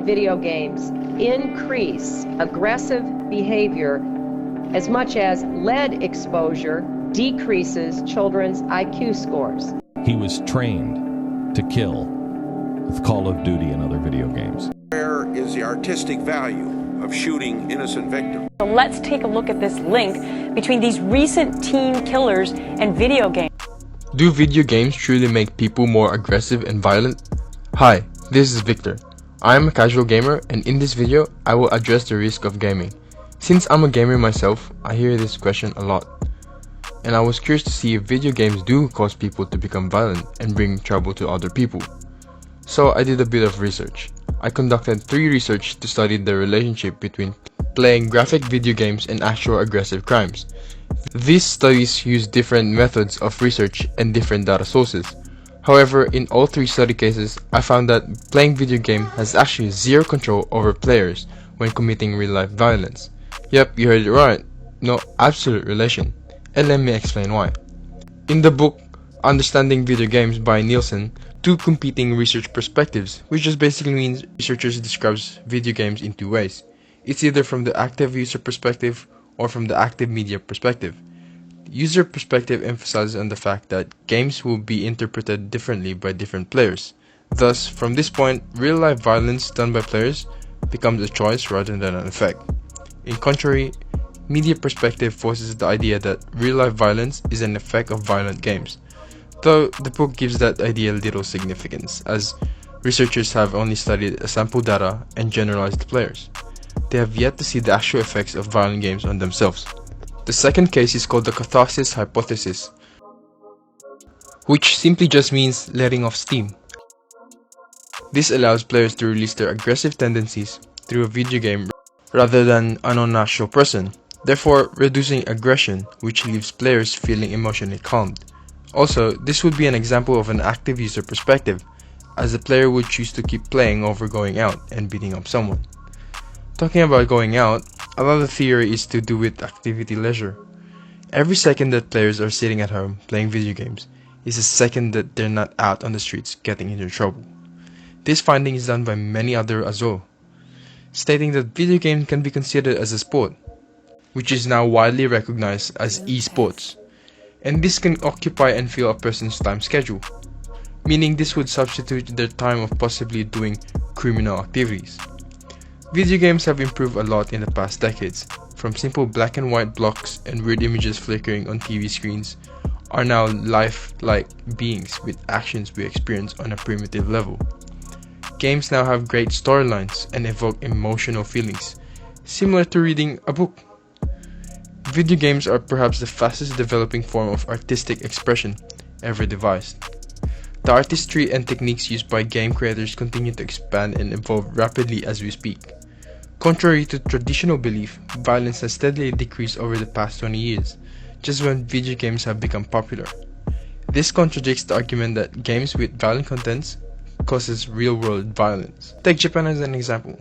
that video games increase aggressive behavior as much as lead exposure decreases children's IQ scores. He was trained to kill with Call of Duty and other video games. Where is the artistic value of shooting innocent victims? So let's take a look at this link between these recent teen killers and video games. Do video games truly make people more aggressive and violent? Hi, this is Victor. I am a casual gamer, and in this video, I will address the risk of gaming. Since I'm a gamer myself, I hear this question a lot. And I was curious to see if video games do cause people to become violent and bring trouble to other people. So I did a bit of research. I conducted 3 research to study the relationship between playing graphic video games and actual aggressive crimes. These studies use different methods of research and different data sources. However, in all 3 study cases, I found that playing video game has actually zero control over players when committing real-life violence. Yep, you heard it right. No absolute relation. And let me explain why. In the book Understanding Video Games by Nielsen, 2 competing research perspectives, which just basically means researchers describes video games in 2 ways. It's either from the active user perspective or from the active media perspective. The user perspective emphasizes on the fact that games will be interpreted differently by different players. Thus, from this point, real-life violence done by players becomes a choice rather than an effect. In contrary, media perspective forces the idea that real-life violence is an effect of violent games. Though the book gives that idea little significance, as researchers have only studied sample data and generalized the players. They have yet to see the actual effects of violent games on themselves. The second case is called the catharsis hypothesis, which simply just means letting off steam. This allows players to release their aggressive tendencies through a video game rather than an unnatural person, therefore reducing aggression, which leaves players feeling emotionally calmed. Also, this would be an example of an active user perspective, as the player would choose to keep playing over going out and beating up someone. Talking about going out, another theory is to do with activity leisure. Every second that players are sitting at home playing video games is a second that they're not out on the streets getting into trouble. This finding is done by many others as well, stating that video games can be considered as a sport, which is now widely recognized as esports. And this can occupy and fill a person's time schedule, meaning this would substitute their time of possibly doing criminal activities. Video games have improved a lot in the past decades, from simple black and white blocks and weird images flickering on TV screens are now lifelike beings with actions we experience on a primitive level. Games now have great storylines and evoke emotional feelings, similar to reading a book. Video games are perhaps the fastest developing form of artistic expression ever devised. The artistry and techniques used by game creators continue to expand and evolve rapidly as we speak. Contrary to traditional belief, violence has steadily decreased over the past 20 years, just when video games have become popular. This contradicts the argument that games with violent contents causes real-world violence. Take Japan as an example.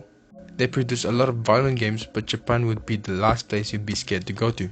They produce a lot of violent games, but Japan would be the last place you'd be scared to go to.